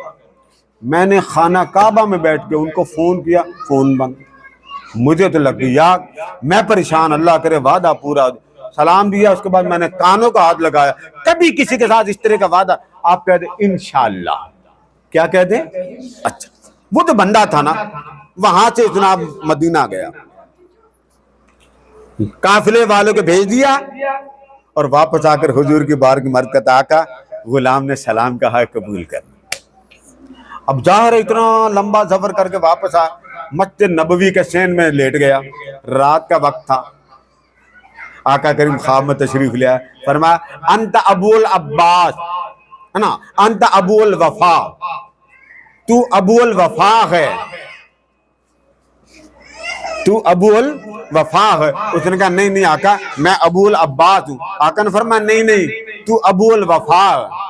میں نے خانہ کعبہ میں بیٹھ کے ان کو فون کیا، فون بند۔ مجھے تو لگ گیا میں پریشان، اللہ کرے وعدہ پورا ہو جائے۔ سلام دیا، اس کے بعد میں نے کانوں کا ہاتھ لگایا، کبھی کسی کے ساتھ اس طرح کا وعدہ آپ کہہ دیں انشاءاللہ، کیا کہہ دیں؟ اچھا وہ تو بندہ تھا نا، وہاں سے جناب مدینہ گیا، قافلے والوں کو بھیج دیا اور واپس آ کر حضور کی بار کی مرد کا آقا غلام نے سلام کہا قبول کر۔ اب ظاہر اتنا لمبا سفر کر کے واپس آ، مسجد نبوی کے سین میں لیٹ گیا، رات کا وقت تھا، آقا کریم خواب میں تشریف لیا، فرمایا انت ابو العباس، ہے نا، انت ابو الوفا، تو ابو الوفا ہے، تو ابو الوفا ہے۔ اس نے کہا نہیں نہیں آقا میں ابو العباس ہوں۔ آقا نے فرمایا نہیں نہیں تو ابو الوفا ہے۔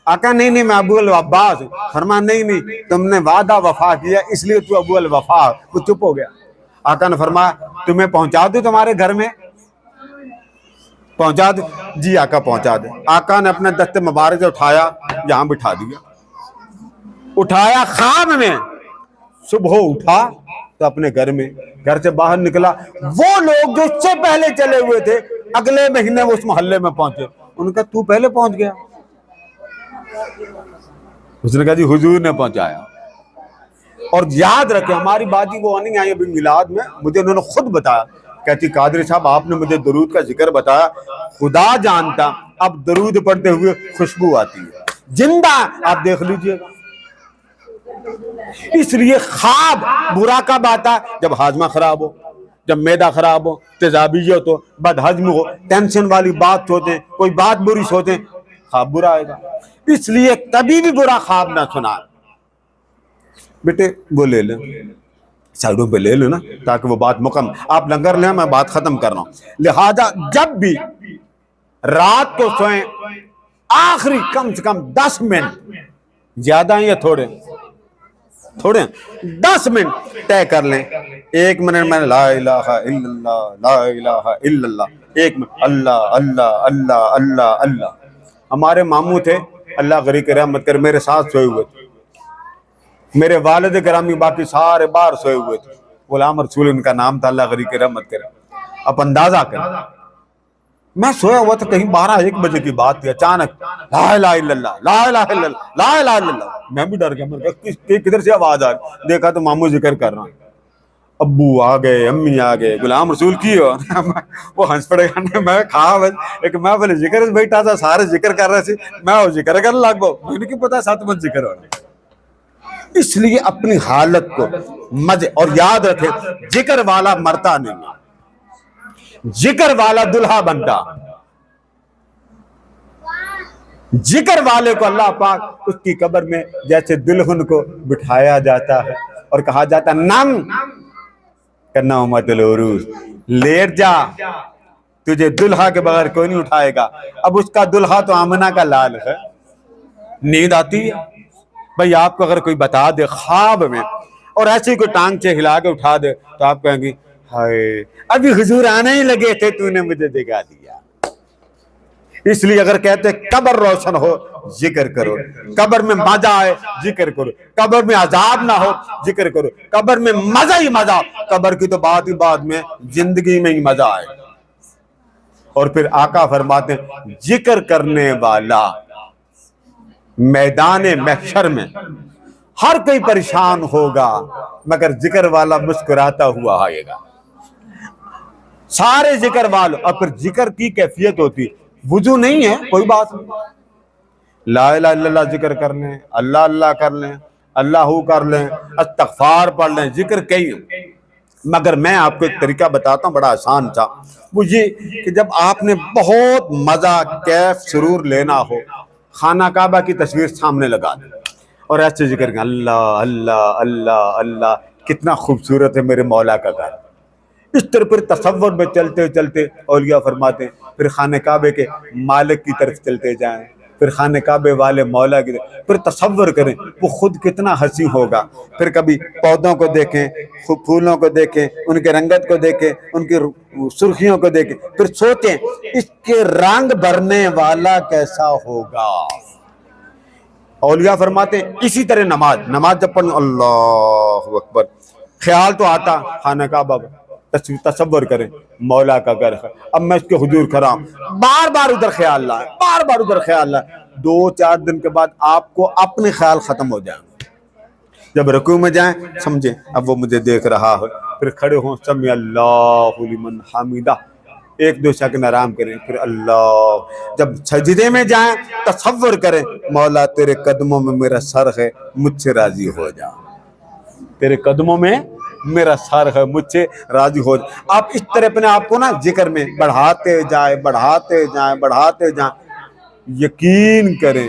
آقا نہیں نہیں میں ابو العباس ہوں۔ فرمایا نہیں نہیں تم نے وعدہ وفا کیا اس لیے تو ابو الوفا ہے۔ وہ چپ ہو گیا۔ آقا نے فرمایا تمہیں پہنچا دوں تمہارے گھر میں؟ پہنچا دوں؟ جی آقا پہنچا دیں۔ آقا نے اپنے دست مبارک سے اٹھایا، یہاں بٹھا دیا، اٹھایا خواب میں، صبح اٹھا تو اپنے گھر میں، گھر سے باہر نکلا، وہ لوگ جو اس سے پہلے چلے ہوئے تھے اگلے مہینے وہ اس محلے میں پہنچے، انہوں نے کہا تو پہلے پہنچ گیا؟ اس نے کہا جی حضور نے پہنچایا۔ اور یاد رکھیں ہماری بات ہی وہ نہیں آئی ابھی میلاد میں، مجھے انہوں نے خود بتایا، کہتی قادری صاحب آپ نے مجھے درود کا ذکر بتایا، خدا جانتا اب درود پڑھتے ہوئے خوشبو آتی ہے، زندہ آپ دیکھ لیجئے۔ اس لیے خواب برا کب آتا ہے؟ جب ہاضمہ خراب ہو، جب معدہ خراب ہو، تیزابیت ہو، بد ہضم ہو، ٹینشن والی بات سوچیں، کوئی بات بری سوچیں، خواب برا آئے گا۔ اس لیے کبھی بھی برا خواب نہ سنا۔ بیٹے وہ لے لیں، سائڈوں پہ لے لیں نا تاکہ وہ بات مکمل، آپ لنگر لیں میں بات ختم کر رہا ہوں۔ لہذا جب بھی رات کو سوئیں آخری کم سے کم 10 منٹ، زیادہ ہیں یا تھوڑے 10 منٹ طے کر لیں، 1 منٹ میں لا الہ الا اللہ لا الہ الا اللہ، 1 منٹ اللہ اللہ اللہ اللہ اللہ۔ ہمارے ماموں تھے اللہ غریق رحمت کرے، میرے ساتھ سوئے ہوئے تھے، میرے والد گرامی باقی سارے باہر سوئے ہوئے تھے، غلام رسول ان کا نام تھا اللہ غریق رحمت کرے۔ اب اندازہ کریں میں سویا ہوا تھا، کہیں 12-1 بجے کی بات تھی، اچانک لا الہ الا اللہ لا الہ الا اللہ لا الہ الا اللہ، میں بھی ڈر گیا، میں نے کہا کدھر سے آواز آ رہی؟ دیکھا تو ماموں ذکر کر رہا ہیں، ابو آ گئے، امی آ گئے، غلام رسول کی ہو وہ ہنس پڑے گا، میں کہا بس ایک میں پہلے ذکر سے بیٹھا تھا، سارے ذکر کر رہے تھے، میں وہ ذکر کر لگ گو، مجھے نہیں پتا 7 منٹ ذکر ہو رہا۔ اس لیے اپنی حالت کو مزے، اور یاد رکھے ذکر والا مرتا نہیں، ذکر والا دلہا بنتا، ذکر والے کو اللہ پاک اس کی قبر میں جیسے دلہن کو بٹھایا جاتا ہے اور کہا جاتا نم کرنا امت العروس، لیٹ جا، تجھے دلہا کے بغیر کوئی نہیں اٹھائے گا۔ اب اس کا دلہا تو آمنہ کا لال ہے، نیند آتی ہے بھئی آپ کو اگر کوئی بتا دے خواب میں اور ایسے کوئی ٹانگ سے ہلا کے اٹھا دے تو آپ کہیں گی ہائے ابھی حضور آنے ہی لگے تھے تو نے مجھے دکھا دیا۔ اس لیے اگر کہتے قبر روشن ہو ذکر کرو، قبر میں مزہ آئے ذکر کرو، قبر میں عذاب نہ ہو ذکر کرو، قبر میں مزہ ہی مزہ، قبر کی تو بات ہی بعد میں، زندگی میں ہی مزہ آئے۔ اور پھر آقا فرماتے ہیں ذکر کرنے والا میدان محشر میں ہر کوئی پریشان ہوگا مگر ذکر والا مسکراتا ہوا آئے گا۔ سارے ذکر والوں، اور پھر ذکر کی کیفیت ہوتی، وضو نہیں ہے کوئی بات نہیں، لا الہ الا اللہ ذکر کر لیں، اللہ اللہ کر لیں، اللہ کر لیں، استغفار پڑھ لیں، ذکر کئی ہیں۔ مگر میں آپ کو ایک طریقہ بتاتا ہوں بڑا آسان تھا، وہ یہ کہ جب آپ نے بہت مزہ کیف سرور لینا ہو، خانہ کعبہ کی تصویر سامنے لگا دیں اور ایسے ذکر کریں اللہ اللہ اللہ اللہ، کتنا خوبصورت ہے میرے مولا کا گھر۔ اس طرح پھر تصور میں چلتے چلتے اولیاء فرماتے ہیں پھر خانہ کعبے کے مالک کی طرف چلتے جائیں، پھر خانہ کعبے والے مولا کی طرف، پھر تصور کریں وہ خود کتنا حسین ہوگا۔ پھر کبھی پودوں کو دیکھیں، پھولوں کو دیکھیں، ان کے رنگت کو دیکھیں، ان کی سرخیوں کو دیکھیں، پھر سوچیں اس کے رنگ بھرنے والا کیسا ہوگا۔ اولیاء فرماتے ہیں اسی طرح نماز جب پڑھیں اللہ اکبر، خیال تو آتا خانہ کعبہ تصور کریں مولا کا گھر ہے، اب میں اس کے حضور کھڑا ہوں، بار بار ادھر خیال لائے، بار بار ادھر خیال لائے، 2-4 دن کے بعد آپ کو اپنے خیال ختم ہو جائیں گے۔ جب رکوع میں جائیں سمجھیں اب وہ مجھے دیکھ رہا ہے، پھر کھڑے ہوں سمیع اللہ لمن حمیدہ، 1-2 سیکنڈ آرام کریں، پھر اللہ۔ جب سجدے میں جائیں تصور کریں مولا تیرے قدموں میں میرا سر ہے، مجھ سے راضی ہو جا، تیرے قدموں میں میرا سر ہے، مجھ سے راضی ہو جا۔ آپ اس طرح اپنے آپ کو نا ذکر میں بڑھاتے جائیں بڑھاتے جائیں بڑھاتے جائیں۔ یقین کریں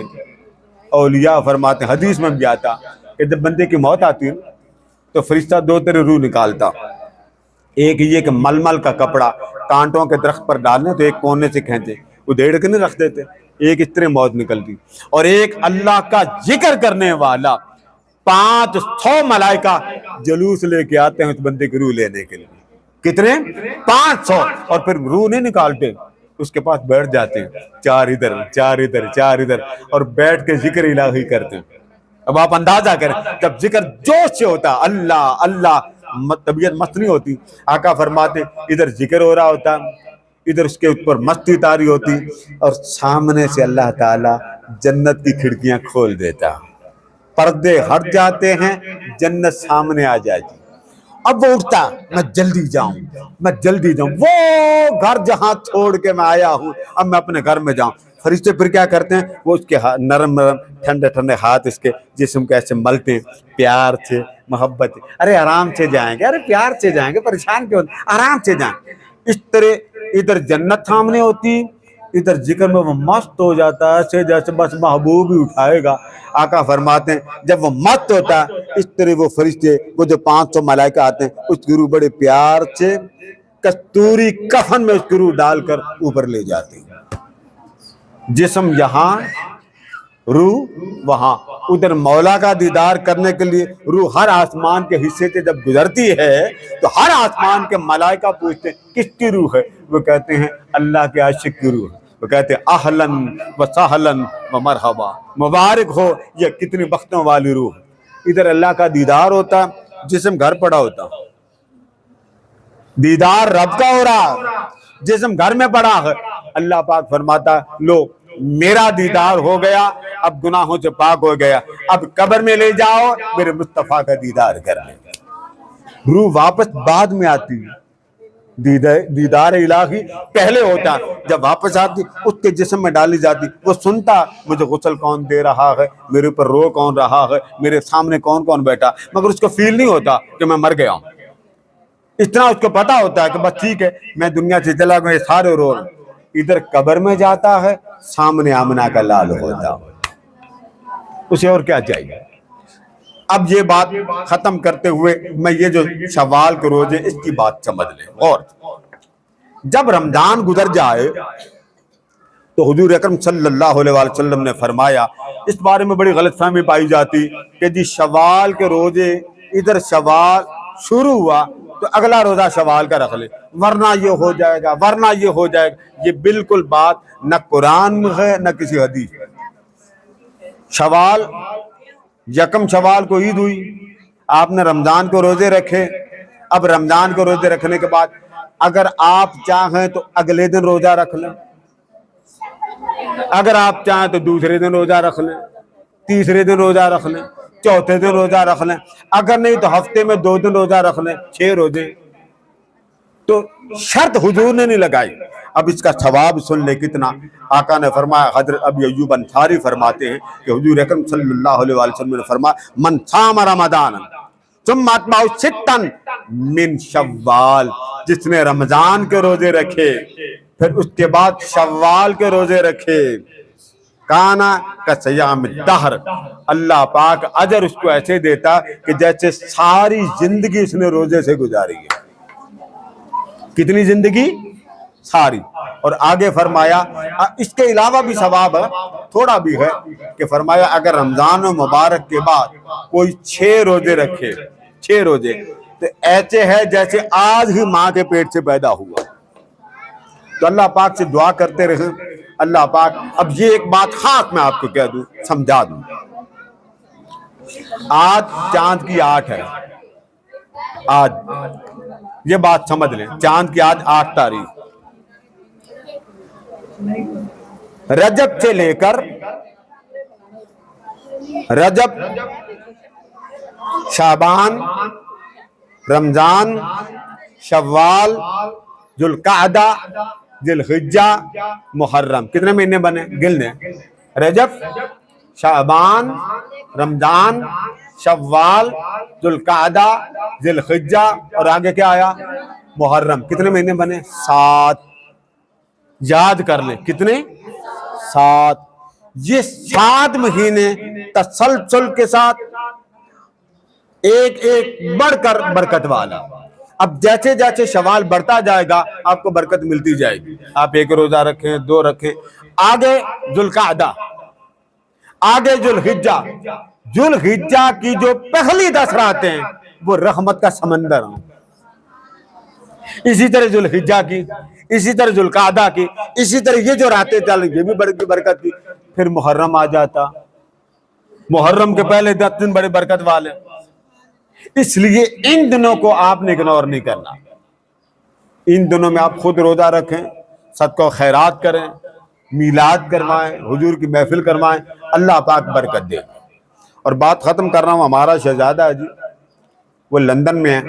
اولیاء فرماتے ہیں، حدیث میں بھی آتا کہ جب بندے کی موت آتی ہے تو فرشتہ 2 طرح روح نکالتا، ایک یہ کہ ململ کا کپڑا کانٹوں کے درخت پر ڈالنے تو ایک کونے سے کھینچے ادھیڑ کے نہیں رکھ دیتے، ایک اس طرح موت نکلتی، اور ایک اللہ کا ذکر کرنے والا 500 ملائکہ جلوس لے کے آتے ہیں اس بندے کی روح لینے کے لیے۔ کتنے؟ 500، اور پھر روح نہیں نکالتے، اس کے پاس بیٹھ جاتے ہیں، 4 ادھر 4 ادھر 4 ادھر، اور بیٹھ کے ذکر الہی کرتے ہیں۔ اب آپ اندازہ کریں جب ذکر جوش سے ہوتا اللہ اللہ، طبیعت مست نہیں ہوتی، آقا فرماتے ادھر ذکر ہو رہا ہوتا، ادھر اس کے اوپر مستی تاری ہوتی، اور سامنے سے اللہ تعالیٰ جنت کی کھڑکیاں کھول دیتا، پردے ہٹ جاتے ہیں، جنت سامنے آ جاتی۔ اب وہ اٹھتا میں جلدی جاؤں میں جلدی جاؤں، وہ گھر جہاں چھوڑ کے میں آیا ہوں اب میں اپنے گھر میں جاؤں۔ فرشتے پھر کیا کرتے ہیں، وہ اس کے نرم نرم ٹھنڈے ٹھنڈے ہاتھ اس کے جسم کے ایسے ملتے ہیں، پیار سے محبت، ارے آرام سے جائیں گے، ارے پیار سے جائیں گے، پریشان کیوں، آرام سے جائیں۔ اس طرح ادھر جنت سامنے ہوتی، ادھر ذکر میں وہ مست ہو جاتا ہے جیسے بس محبوب ہی اٹھائے گا۔ آقا فرماتے ہیں جب وہ مست ہوتا ہے اس طرح وہ فرشتے وہ جو 500 ملائکہ آتے ہیں اس کی روح بڑے پیار سے کستوری کفن میں اس کی روح ڈال کر اوپر لے جاتے ہیں، جسم یہاں روح وہاں۔ ادھر مولا کا دیدار کرنے کے لیے روح ہر آسمان کے حصے سے جب گزرتی ہے تو ہر آسمان کے ملائکہ پوچھتے ہیں کس کی روح ہے، وہ کہتے ہیں اللہ کے عاشق کی روح ہے، وہ کہتے ہیں اہلاً و سہلاً و مرحبا، مبارک ہو یہ کتنی بختوں والی روح۔ ادھر اللہ کا دیدار ہوتا، جسم گھر پڑا ہوتا، دیدار رب کا ہو رہا، جسم گھر میں پڑا ہے۔ اللہ پاک فرماتا لو میرا دیدار ہو گیا، اب گناہوں سے پاک ہو گیا، اب قبر میں لے جاؤ میرے مصطفیٰ کا دیدار کر لیں۔ روح واپس بعد میں آتی، دیدار الہی پہلے ہوتا، جب واپس آتی اس کے جسم میں ڈالی جاتی، وہ سنتا مجھے غسل کون دے رہا ہے، میرے اوپر رو کون رہا ہے، میرے سامنے کون کون بیٹھا، مگر اس کو فیل نہیں ہوتا کہ میں مر گیا ہوں۔ اتنا اس کو پتا ہوتا ہے کہ بس ٹھیک ہے میں دنیا سے چلا گیا، سارے رو رہے۔ ادھر قبر میں جاتا ہے سامنے آمنہ کا لال ہوتا، اسے اور کیا چاہیے۔ اب یہ بات ختم کرتے ہوئے میں یہ جو شوال کے روزے اس کی بات سمجھ لیں، اور جب رمضان گزر جائے تو حضور اکرم صلی اللہ علیہ وسلم نے فرمایا، اس بارے میں بڑی غلط فہمی پائی جاتی کہ جی شوال کے روزے، ادھر شوال شروع ہوا تو اگلا روزہ شوال کا رکھ لے ورنہ یہ ہو جائے گا ورنہ یہ ہو جائے گا۔ یہ بالکل بات نہ قرآن میں ہے نہ کسی حدیث۔ شوال یکم شوال کو عید ہوئی، آپ نے رمضان کو روزے رکھے، اب رمضان کو روزے رکھنے کے بعد اگر آپ چاہیں تو اگلے دن روزہ رکھ لیں، اگر آپ چاہیں تو دوسرے دن روزہ رکھ لیں، تیسرے دن روزہ رکھ لیں، چوتھے دن روزہ رکھ لیں، اگر نہیں تو ہفتے میں 2 دن روزہ رکھ لیں، 6 روزے۔ تو شرط حضور نے نہیں لگائی۔ اب اس کا ثواب سن لے کتنا۔ آقا نے فرمایا، حضرت ابی ایوب انصاری فرماتے ہیں کہ حضور اکرم صلی اللہ علیہ وسلم نے فرمایا، من صام رمضان ثم اتبعہ ستا من شوال، جس نے رمضان کے روزے رکھے پھر اس کے بعد شوال کے روزے رکھے، کانا کا صیام الدہر، اللہ پاک اجر اس کو ایسے دیتا کہ جیسے ساری زندگی اس نے روزے سے گزاری ہے۔ کتنی زندگی؟ ساری۔ اور آگے فرمایا اس کے علاوہ بھی ثواب ہے، تھوڑا بھی ہے، کہ فرمایا اگر رمضان مبارک کے بعد کوئی 6 روزے رکھے، 6 روزے، تو ایسے ہے جیسے آج ہی ماں کے پیٹ سے پیدا ہوا۔ تو اللہ پاک سے دعا کرتے رہیں اللہ پاک۔ اب یہ ایک بات خاص میں آپ کو کہہ دوں، سمجھا دوں، آج چاند کی 8 ہے، آج یہ بات سمجھ لیں، چاند کی آج 8 تاریخ، رجب سے لے کر رجب، شعبان، رمضان، شوال، ذوالقعدہ، ذوالحجہ، محرم، کتنے مہینے بنے؟ گن لیں، رجب، شعبان، رمضان، شوال، ذوالقعدہ، ذوالحجہ، اور آگے کیا آیا؟ محرم۔ کتنے مہینے بنے؟ 7۔ یاد کر لیں، کتنے؟ 7۔ یہ 7 مہینے تسلسل کے ساتھ ایک ایک بڑھ کر برکت والا۔ اب جیسے جیسے شوال بڑھتا جائے گا آپ کو برکت ملتی جائے گی، آپ 1 روزہ رکھیں، 2 رکھیں، آگے ذوالقعدہ، آگے ذوالحجہ۔ ذوالحجہ کی جو پہلی 10 راتیں ہیں وہ رحمت کا سمندر ہیں، اسی طرح ذوالحجہ کی، اسی طرح ذوالقعدہ کی، اسی طرح یہ جو راتیں چل یہ بھی بڑی برکت کی۔ پھر محرم آ جاتا، محرم کے پہلے 10 دن بڑے برکت والے، اس لیے ان دنوں کو آپ نے اگنور نہیں کرنا۔ ان دنوں میں آپ خود روزہ رکھیں، صدقہ و خیرات کریں، میلاد کروائیں، حضور کی محفل کروائیں، اللہ پاک برکت دے۔ اور بات ختم کر رہا ہوں، ہمارا شہزادہ ہے جی، وہ لندن میں ہے،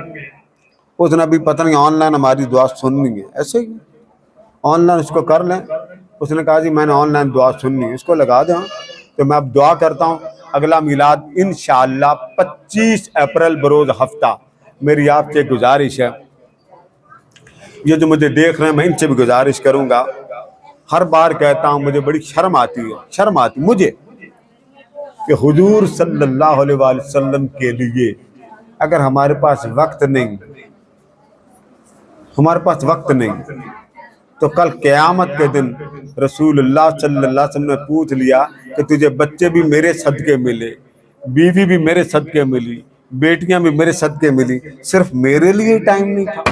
اس نے ابھی پتہ نہیں آن لائن ہماری دعا سننی ہے، ایسے ہی آن لائن اس کو کر لیں۔ اس نے کہا جی میں نے آن لائن دعا سننی ہے، اس کو لگا دیں۔ تو میں اب دعا کرتا ہوں اگلا میلاد انشاءاللہ 25 اپریل بروز ہفتہ۔ میری آپ سے گزارش ہے، یہ جو مجھے دیکھ رہے ہیں میں ان سے بھی گزارش کروں گا، ہر بار کہتا ہوں مجھے بڑی شرم آتی مجھے کہ حضور صلی اللہ علیہ وآلہ وسلم کے لیے اگر ہمارے پاس وقت نہیں، تو کل قیامت کے دن رسول اللہ صلی اللہ علیہ وسلم نے پوچھ لیا کہ تجھے بچے بھی میرے صدقے ملے، بیوی بھی میرے صدقے ملی، بیٹیاں بھی میرے صدقے ملی، صرف میرے لیے ٹائم نہیں تھا۔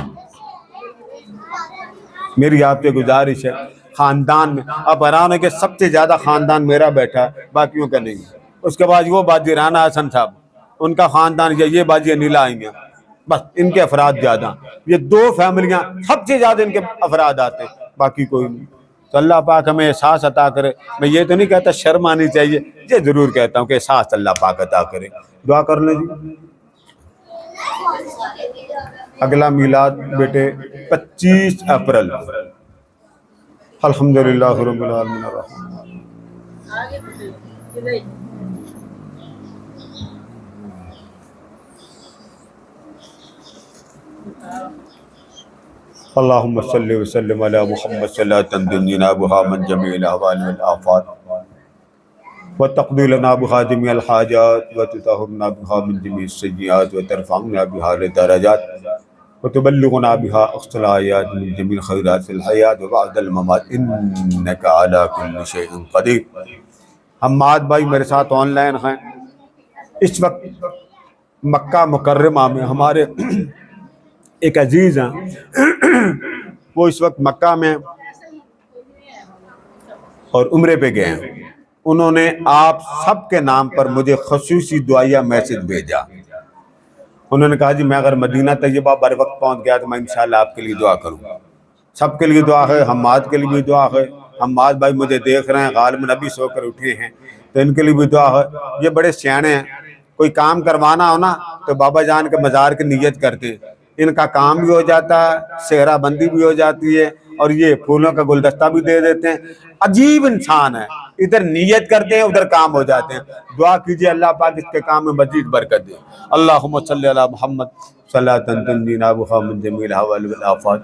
میری آپ سے گزارش ہے، خاندان میں اب حیران ہے کہ سب سے زیادہ خاندان میرا بیٹھا ہے، باقیوں کا نہیں۔ اس کے بعد وہ باجی رانا حسن صاحب، ان کا خاندان، یہ باجی انیلا آئی ہیں، بس ان کے افراد زیادہ، یہ 2 فیملیاں سب سے زیادہ ان کے افراد آتے ہیں، باقی کوئی نہیں۔ تو اللہ پاک ہمیں احساس عطا کرے۔ میں یہ تو نہیں کہتا شرم آنی چاہیے، یہ ضرور کہتا ہوں کہ احساس اللہ پاک عطا کرے۔ دعا کر لیں جی۔ اگلا میلاد بیٹے 25 اپریل، الحمدللہ رب العالمین الرحمن۔ اللہم صلی وسلم علی محمد صلاۃ تنجینا بہا من جمیع الاحوال والآفات وتقضی لنا بہا جمیع الحاجات وتطہرنا بہا من جمیع السیئات وترفعنا بہا لدرجات وتبلغنا بہا اقصى الغایات من جمیع الخیرات فی الحیات وبعد الممات انک علی کل شیء قدیر۔ حماد بھائی میرے ساتھ آن لائن ہیں، اس وقت مکہ مکرمہ میں ہمارے ایک عزیز ہیں، وہ اس وقت مکہ میں اور عمرے پہ گئے ہیں، انہوں نے آپ سب کے نام پر مجھے خصوصی دعائیہ میسج بھیجا۔ انہوں نے کہا جی میں اگر مدینہ طیبہ بر وقت پہنچ گیا تو میں انشاءاللہ آپ کے لیے دعا کروں گا۔ سب کے لیے دعا ہے، حماد کے لیے بھی دعا ہے، حماد بھائی مجھے دیکھ رہے ہیں، غالباً ابھی سو کر اٹھے ہیں تو ان کے لیے بھی دعا ہے۔ یہ بڑے سیانے ہیں، کوئی کام کروانا ہو نا تو بابا جان کے مزار کی نیت کرتے ہیں، ان کا کام بھی ہو جاتا ہے، صحرا بندی بھی ہو جاتی ہے، اور یہ پھولوں کا گلدستہ بھی دے دیتے ہیں۔ عجیب انسان ہے، ادھر نیت کرتے ہیں ادھر کام ہو جاتے ہیں۔ دعا کیجئے اللہ پاک اس کے کام میں مزید برکت دے۔ اللہم صلی علی محمد صلاۃ تنجینا بہا من جمیع الاحوال والآفات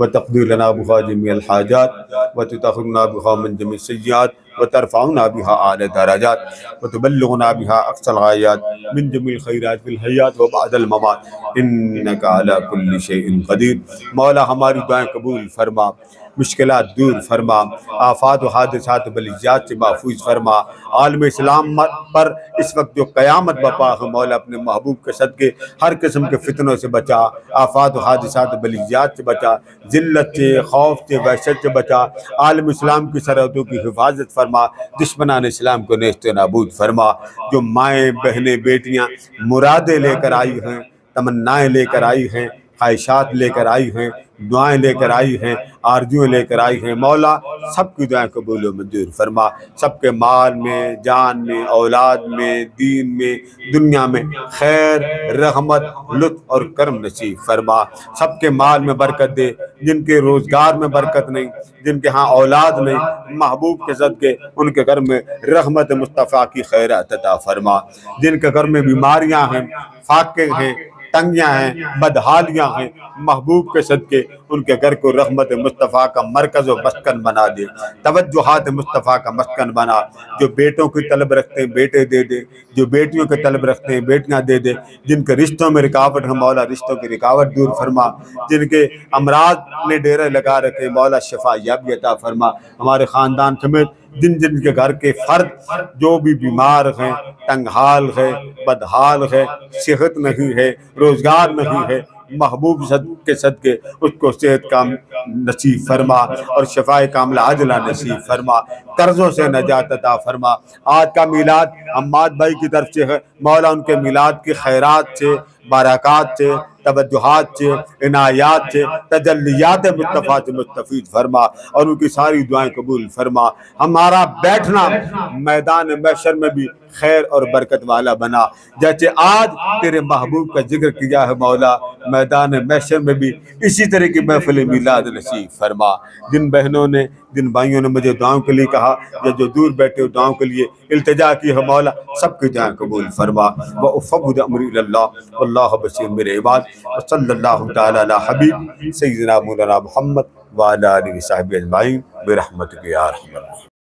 وتقضی لنا بہا جمیع الحاجات وتطہرنا بہا من جمیع السیئات وترفعنا بہا اعلی درجات وتبلغنا بہا اقصى الغایات من جمیع الخیرات فی الحیات وبعد الممات انک علی کل شیء قدیر۔ مولا ہماری دعائیں قبول فرما، مشکلات دور فرما، آفات و حادثات و بلیات سے محفوظ فرما۔ عالم اسلام پر اس وقت جو قیامت بپا ہے مولا اپنے محبوب کے صدقے ہر قسم کے فتنوں سے بچا، آفات و حادثات و بلیات سے بچا، ذلت سے، خوف سے، وحشت سے بچا۔ عالم اسلام کی سرحدوں کی حفاظت فرما، دشمنان اسلام کو نیست و نابود فرما۔ جو مائیں، بہنیں، بیٹیاں مرادیں لے کر آئی ہیں تمنائیں لے کر آئی ہیں، خواہشات لے کر آئی ہیں، دعائیں لے کر آئی ہیں، آرزویں لے کر آئی ہیں، مولا سب کی دعائیں قبول و منظور فرما، سب کے مال میں، جان میں، اولاد میں، دین میں، دنیا میں خیر، رحمت، لطف اور کرم نصیب فرما، سب کے مال میں برکت دے، جن کے روزگار میں برکت نہیں، جن کے ہاں اولاد نہیں، محبوب کے صدقے ان کے گھر میں رحمت مصطفیٰ کی خیرات عطا فرما، جن کے گھر میں بیماریاں ہیں، فاقے ہیں، تنگیاں ہیں، بدحالیاں ہیں، محبوب کے صدقے ان کے گھر کو رحمت مصطفیٰ کا مرکز و مسکن بنا دے، توجہات مصطفیٰ کا مسکن بنا، جو بیٹوں کی طلب رکھتے ہیں بیٹے دے دے، جو بیٹیوں کی طلب رکھتے ہیں بیٹیاں دے دے، جن کے رشتوں میں رکاوٹ ہے مولا رشتوں کی رکاوٹ دور فرما، جن کے امراض نے ڈیرے لگا رکھے مولا شفا یابی عطا فرما، ہمارے خاندان سمیت جن جن کے گھر کے فرد جو بھی بیمار ہیں، تنگ حال ہے، بدحال ہے، صحت نہیں ہے، روزگار نہیں ہے، محبوب کے صدقے اس کو صحت کا نصیب فرما اور شفائے کاملہ عاجلہ نصیب فرما، قرضوں سے نجات عطا فرما۔ آج کا میلاد عماد بھائی کی طرف سے ہے، مولا ان کے میلاد کی خیرات سے، برکات سے، توجہات سے، عنایات سے، تجلیات مصطفیٰ سے مستفید فرما اور ان کی ساری دعائیں قبول فرما۔ ہمارا بیٹھنا میدان محشر میں بھی خیر اور برکت والا بنا، جیسے آج تیرے محبوب کا ذکر کیا ہے مولا، میدان محشر میں بھی اسی طرح کی محفل میلاد نصیب فرما۔ جن بہنوں نے، جن بھائیوں نے مجھے دعاؤں کے لیے کہا یا جو دور بیٹھے دعاؤں کے لیے التجا کی ہے مولا، سب کی دعائیں قبول فرما۔ وَأُفَوِّضُ أَمْرِي إِلَى اللَّهِ وَاللَّهُ بَصِيرٌ بِالْعِبَادِ وَصَلَّى اللَّهُ تَعَالَى عَلَى حَبِيبِ سَيِّدِنَا مولانا محمد وعلى آلہ وصحبہ اجمعین برحمتک یا ارحم الراحمین۔